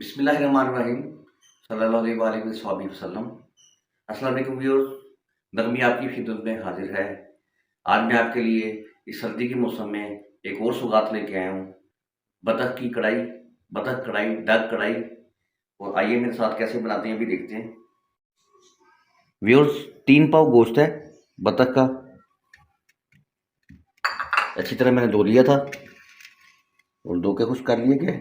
बिस्मिल्लाहिर्रहमानिर्रहीम सल्लल्लाहु अलैहि वसल्लम। अस्सलाम वालेकुम व्यूअर्स, नरमी आपकी खिदमत में हाजिर है। आज मैं आपके लिए इस सर्दी के मौसम में एक और सौगात लेके आया हूँ, बतख की कढ़ाई, बतख कढ़ाई, डक कढ़ाई। और आइए मेरे साथ कैसे बनाते हैं अभी देखते हैं। व्यूअर्स, 3 पाव गोश्त है बतख का, अच्छी तरह मैंने धो लिया था और धो के खुश कर लिए गए।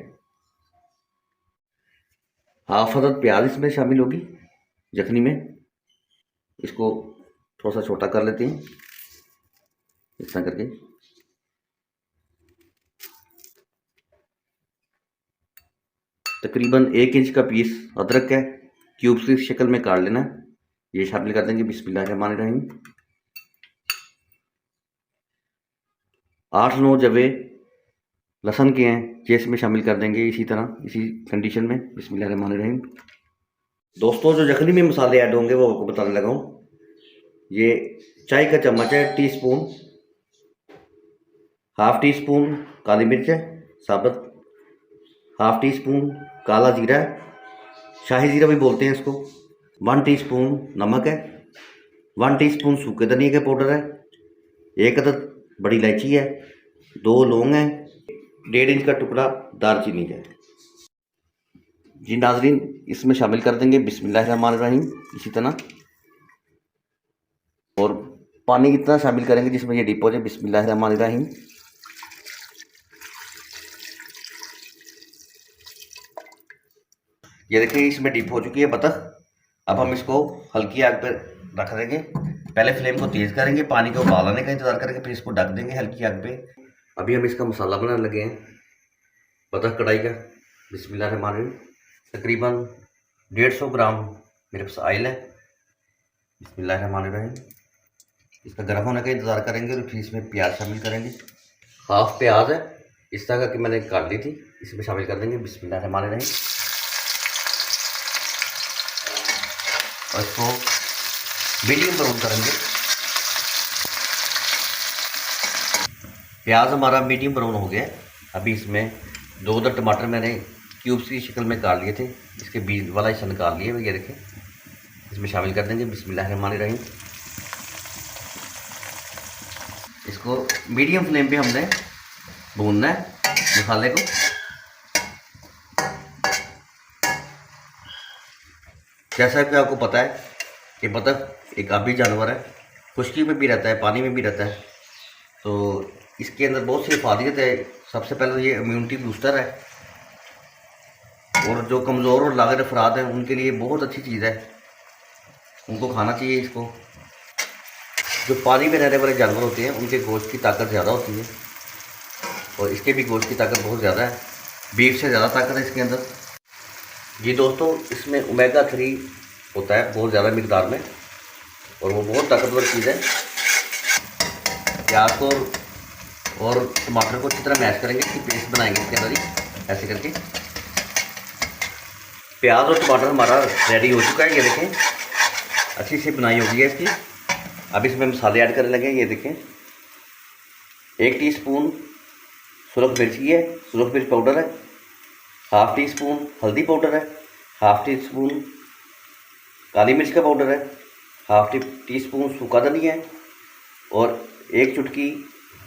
हाफ अदद प्याज इसमें शामिल होगी जखनी में। इसको थोड़ा सा छोटा कर लेते हैं इस तरह करके। तकरीबन 1 इंच का पीस अदरक है, क्यूब्स की शक्ल में काट लेना है। ये शामिल कर देंगे। बिस्मिल्लाहिर्रहमानिर्रहीम। 8-9 जवे लहसुन के हैं, ये इसमें शामिल कर देंगे इसी तरह, इसी कंडीशन में। बिस्मिल्लाहिर्रहमानिर्रहीम। दोस्तों, जो जखनी में मसाले ऐड होंगे वो आपको बताने लगा हूँ। ये चाय का चम्मच है, टीस्पून, हाफ टी स्पून काली मिर्च है साबुत, हाफ टी स्पून काला जीरा है, शाही जीरा भी बोलते हैं इसको, 1 टीस्पून नमक है, 1 टीस्पून सूखे धनिए का पाउडर है, 1 अदद बड़ी इलायची है, 2 लौंग है, 1.5 इंच का टुकड़ा दालचीनी का। जी नाजरीन, इसमें शामिल कर देंगे बिस्मिल्लाहिर्रहमानिर्रहीम इसी तरह। और पानी कितना शामिल करेंगे जिसमें ये डिप हो जाए। बिस्मिल्लाहिर्रहमानिर्रहीम। ये देखिए, इसमें डिप हो चुकी है बतख। अब हम इसको हल्की आग पर रख देंगे। पहले फ्लेम को तेज़ करेंगे, पानी को उबाल आने का इंतज़ार करेंगे, फिर इसको ढक देंगे हल्की आग पे। अभी हम इसका मसाला बनाने लगे हैं बतख कढ़ाई का। बिस्मिल्लाहिर्रहमानिर्रहीम। तकरीबन 150 ग्राम मेरे पास ऑयल है। बिस्मिल्लाहिर्रहमानिर्रहीम। इसका गर्म होने का इंतज़ार करेंगे और फिर इसमें प्याज शामिल करेंगे। हाफ प्याज है इस तरह का कि मैंने काट ली थी, इसमें शामिल कर देंगे। बिस्मिल्लाहिर्रहमानिर्रहीम। और इसको मीडियम ब्राउन करेंगे। प्याज हमारा मीडियम ब्राउन हो गया है। अभी इसमें 2 अदद टमाटर मैंने क्यूब्स की शक्ल में काट लिए थे, इसके बीज वाला हिस्सा निकाल लिए हुए, ये देखें, इसमें शामिल कर देंगे। बिस्मिल्लाहिर्रहमानिर्रहीम। इसको मीडियम फ्लेम पे हमने भूनना है मसाले को। जैसा कि आपको पता है कि बतख एक आबी जानवर है, खुश्की में भी रहता है, पानी में भी रहता है, तो इसके अंदर बहुत सी इफादियत है। सबसे पहले तो ये इम्यूनिटी बूस्टर है, और जो कमज़ोर और लागर अफराद हैं उनके लिए बहुत अच्छी चीज़ है, उनको खाना चाहिए इसको। जो पानी में रहने वाले जानवर होते हैं उनके गोश्त की ताकत ज़्यादा होती है, और इसके भी गोश्त की ताकत बहुत ज़्यादा है, बीफ से ज़्यादा ताकत है इसके अंदर। जी दोस्तों, इसमें ओमेगा 3 होता है बहुत ज़्यादा मिकदार में, और वो बहुत ताकतवर चीज़ है। प्याज को और टमाटर को अच्छी तरह मैश करेंगे, इसकी पेस्ट बनाएंगे इसके अंदर ही ऐसे करके। प्याज और टमाटर हमारा रेडी हो चुका है, ये देखें, अच्छी सी बनाई हो गई है इसकी। अब इसमें मसाले ऐड करने लगे, ये देखें। 1 टीस्पून सुरख मिर्ची है, सुरख मिर्च पाउडर है, हाफ टी स्पून हल्दी पाउडर है, हाफ टी स्पून काली मिर्च का पाउडर है, हाफ टी स्पून सूखा धनिया है, और 1 चुटकी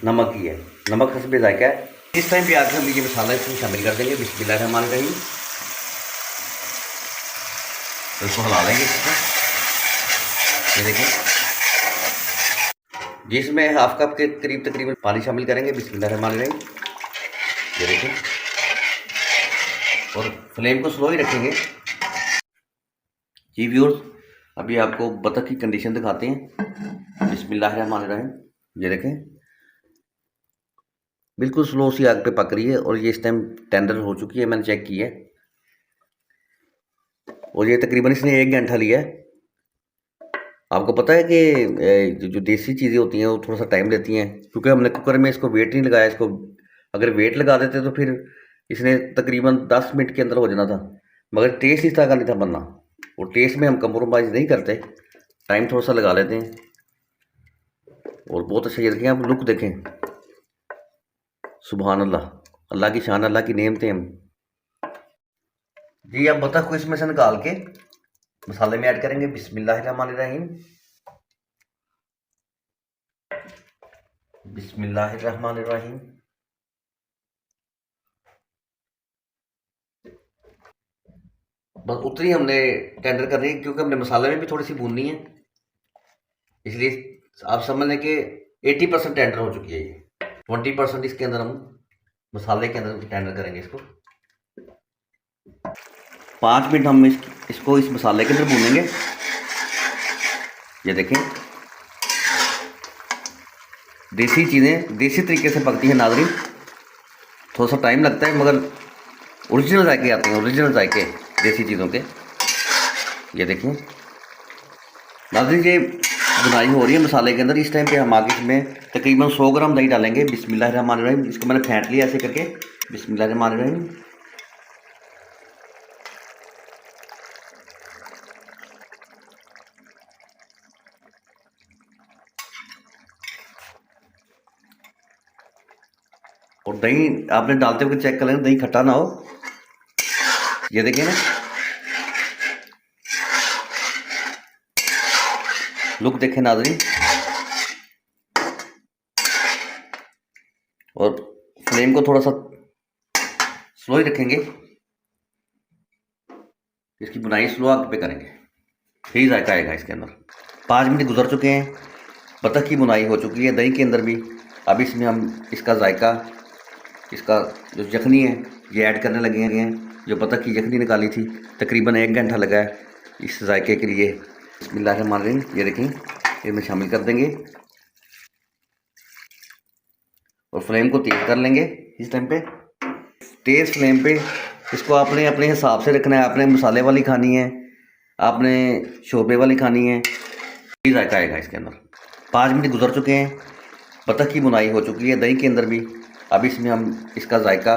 नमक की है। नमक हस्बे जायका है। इस टाइम पे आकर हम ये मसाला इसमें शामिल कर देंगे। बिस्मिल्लाहिर्रहमानिर्रहीम। तो इसको हिला लेंगे इसमें, ये देखें, जिसमें हाफ कप के करीब तकरीबन पानी शामिल करेंगे। बिस्मिल्लाहिर्रहमानिर्रहीम, ये देखें, और फ्लेम को स्लो ही रखेंगे। जी व्यूअर्स, अभी आपको बतख की कंडीशन दिखाते हैं। बिस्मिल्लाहिर्रहमानिर्रहीम, ये देखें, बिल्कुल स्लो सी आग पे पक रही है, और ये इस टाइम टेंडर हो चुकी है, मैंने चेक की है। और ये तकरीबन इसने 1 घंटा लिया है। आपको पता है कि जो देसी चीज़ें होती हैं वो थोड़ा सा टाइम लेती हैं, क्योंकि हमने कुकर में इसको वेट नहीं लगाया। इसको अगर वेट लगा देते तो फिर इसने तकरीबन 10 मिनट के अंदर हो जाना था, मगर टेस्ट इस तरह का नहीं था बनना। और टेस्ट में हम कंप्रोमाइज़ नहीं करते, टाइम थोड़ा सा लगा लेते हैं। और बहुत अच्छा, ये देखें आप, लुक देखें, सुभान अल्लाह, अल्लाह की शान, अल्लाह की नेमतें हम। जी अब बतख को इसमें से निकाल के मसाले में ऐड करेंगे। बिस्मिल्लाहिर्रहमानिर्रहीम, बिस्मिल्लाहिर्रहमानिर्रहीम। बस उतनी हमने टेंडर करनी है क्योंकि हमने मसाले में भी थोड़ी सी भूननी है, इसलिए आप समझ लें कि 80% टेंडर हो चुकी है ये। 20% इसके अंदर हम मसाले के अंदर टेंडर करेंगे इसको। 5 मिनट हम इसको इस मसाले के अंदर भूनेंगे। ये देखें देसी चीज़ें देसी तरीके से पकती है नाज़रीन। थोड़ा सा टाइम लगता है मगर ओरिजिनल जायके आते हैं, ओरिजिनल जायके देसी चीज़ों के। ये देखिए नाज़रीन ये बुनाई हो रही है मसाले के अंदर। इस टाइम पे हम आगे इसमें तकरीबन 100 ग्राम दही डालेंगे। बिस्मिल्लाहिर्रहमानिर्रहीम। इसको मैंने फेंट लिया ऐसे करके। बिस्मिल्लाहिर्रहमानिर्रहीम। और दही आपने डालते हुए चेक कर लेना दही खट्टा ना हो। ये देखिए ना लुक देखें नाज़रीन। और फ्लेम को थोड़ा सा स्लो ही रखेंगे, इसकी बुनाई स्लो आग पे करेंगे, यही जायका आएगा इसके अंदर। 5 मिनट गुजर चुके हैं, बतख की बुनाई हो चुकी है दही के अंदर भी। अब इसमें हम इसका जायका, इसका जो यखनी है ये ऐड करने लगे हैं। जो बतख की यखनी निकाली थी तकरीबन 1 घंटा लगा है इस जायके के लिए। बिस्मिल्लाहिर्रहमानिर्रहीम। ये देखें इसमें शामिल कर देंगे और फ्लेम को तेज़ कर लेंगे। इस टाइम पे तेज़ फ्लेम पे इसको आपने अपने हिसाब से रखना है। आपने मसाले वाली खानी है, आपने शोरबे वाली खानी है, यही जायका आएगा इसके अंदर। 5 मिनट गुजर चुके हैं, बतख की बुनाई हो चुकी है दही के अंदर भी। अब इसमें हम इसका जायका,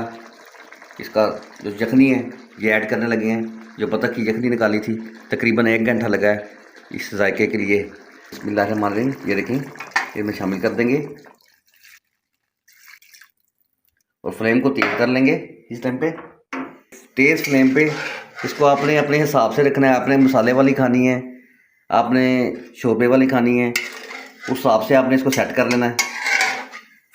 इसका जो यखनी है ये ऐड करने लगे हैं। जो बतख की यखनी निकाली थी तकरीबन 1 घंटा लगा है इस जायके के लिए। बिस्मिल्लाहिर्रहमानिर्रहीम। ये देखें इसमें शामिल कर देंगे और फ्लेम को तेज़ कर लेंगे। इस टाइम पे तेज़ फ्लेम पे इसको आपने अपने हिसाब से रखना है। आपने मसाले वाली खानी है, आपने शोरबे वाली खानी है, उस हिसाब से आपने इसको सेट कर लेना है।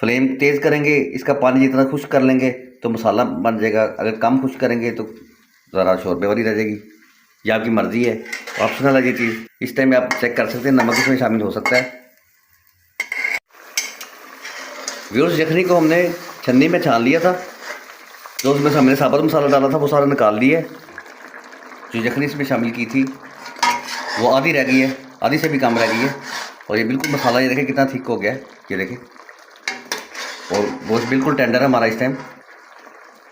फ्लेम तेज़ करेंगे, इसका पानी जितना खुश्क कर लेंगे तो मसाला बन जाएगा। अगर कम खुश्क करेंगे तो ज़रा शोरबे वाली रह जाएगी। ये आपकी मर्ज़ी है, ऑप्शनल है ये चीज़। इस टाइम में आप चेक कर सकते हैं नमक इसमें शामिल हो सकता है। व्यूअर्स यखनी को हमने छन्नी में छान लिया था, जो उसमें से हमने साबुत मसाला डाला था वो सारा निकाल लिया है। जो यखनी इसमें शामिल की थी वो आधी रह गई है, आधी से भी कम रह गई है। और ये बिल्कुल मसाला ये देखें कितना थिक हो गया है, ये देखें। और गोश्त बिल्कुल टेंडर है हमारा, इस टाइम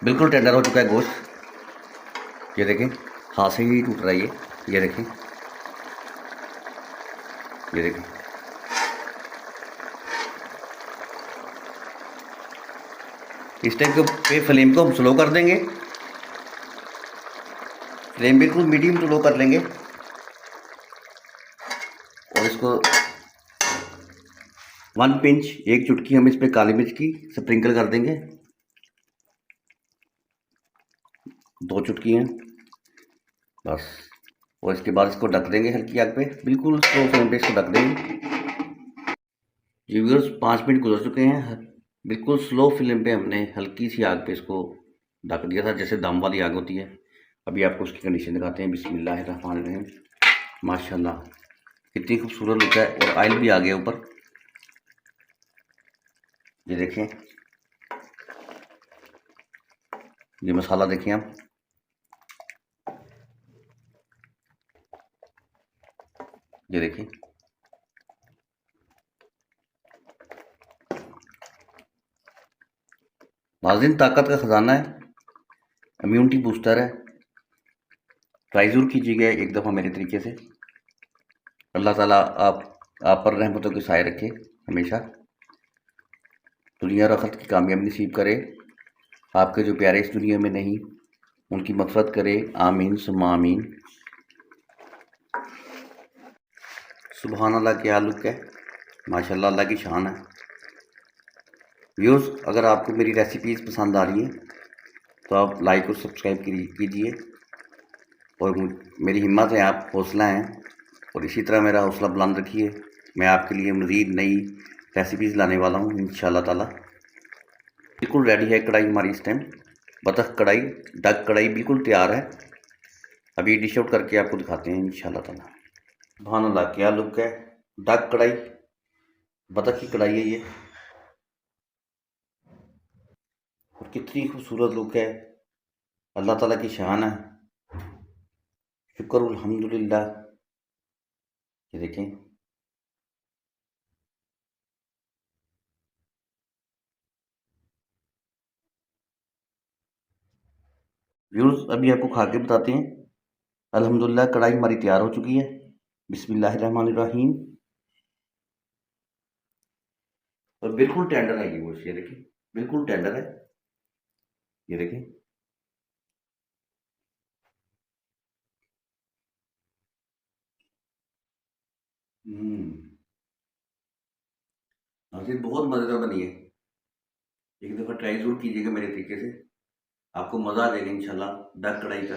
बिल्कुल टेंडर हो चुका है गोश्त। ये देखें हाथ से ही टूट रहा है ये देखें, ये देखें। इस टाइम पे फ्लेम को हम स्लो कर देंगे, फ्लेम बिल्कुल मीडियम टू लो कर लेंगे। और इसको 1 पिंच, 1 चुटकी हम इस पे काली मिर्च की स्प्रिंकल कर देंगे। 2 चुटकी हैं बस। और इसके बाद इसको ढक देंगे हल्की आग पे, बिल्कुल स्लो फ्लेम पे इसको ढक देंगे। जी व्यूअर्स 5 मिनट गुजर चुके हैं, बिल्कुल स्लो फ्लेम पे हमने हल्की सी आग पे इसको ढक दिया था, जैसे दम वाली आग होती है। अभी आपको उसकी कंडीशन दिखाते हैं। बिस्मिल्लाहिर्रहमानिर्रहीम। माशाल्लाह कितनी खूबसूरत लुक है और ऑयल भी आ गया ऊपर, ये देखें। ये मसाला देखें आप, ये देखें। नाज़रीन ताकत का ख़जाना है, इम्यूनिटी बूस्टर है। ट्राई ज़रूर कीजिएगा एक दफ़ा मेरे तरीके से। अल्लाह ताला आप पर रहमतों के साए रखे हमेशा, दुनिया और आखिरत की कामयाबी नसीब करे। आपके जो प्यारे इस दुनिया में नहीं उनकी मग़फ़िरत करे, आमीन सुम्मा आमीन। सुभान अल्लाह, क्या लुक है, माशाल्लाह, अल्लाह की शान है। व्यूअर्स अगर आपको मेरी रेसिपीज़ पसंद आ रही हैं तो आप लाइक और सब्सक्राइब कीजिए। और मेरी हिम्मत है, आप हौसला हैं, और इसी तरह मेरा हौसला बुलंद रखिए। मैं आपके लिए मज़ीद नई रेसिपीज़ लाने वाला हूँ इंशाल्लाह ताला। बिल्कुल रेडी है कढ़ाई हमारी इस टाइम। बतख कढ़ाई, डक कढ़ाई बिल्कुल तैयार है। अभी डिश आउट करके आपको दिखाते हैं इंशाल्लाह ताला। सुभान अल्लाह, क्या लुक है। डक कढ़ाई, बतख की कढ़ाई है ये, और कितनी खूबसूरत लुक है। अल्लाह ताला की शान है, शुक्र अल्हम्दुलिल्लाह। ये देखें, व्यूअर्स अभी आपको खा के बताते हैं। अल्हम्दुलिल्लाह कढ़ाई हमारी तैयार हो चुकी है। बिस्मिल्लाहिर्रहमानिर्रहीम। और बिल्कुल टेंडर है ये गोश्त, ये देखिए बिल्कुल टेंडर है, ये देखें। हम्म, हाजिर बहुत मज़ेदार बनी है। एक दफ़ा ट्राई ज़रूर कीजिएगा मेरे तरीके से, आपको मज़ा आ जाएगा इंशाल्लाह। डक कढ़ाई का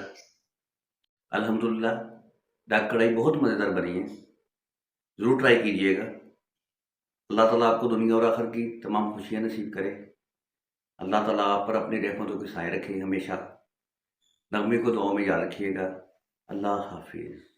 अल्हम्दुलिल्लाह, डक कढ़ाई बहुत मज़ेदार बनी है, ज़रूर ट्राई कीजिएगा। अल्लाह ताला आपको दुनिया और आखिर की तमाम खुशियाँ नसीब करे। अल्लाह ताला आप पर अपनी रहमतों के साए रखे हमेशा। नगमे को दुआ में याद रखिएगा। अल्लाह हाफिज़।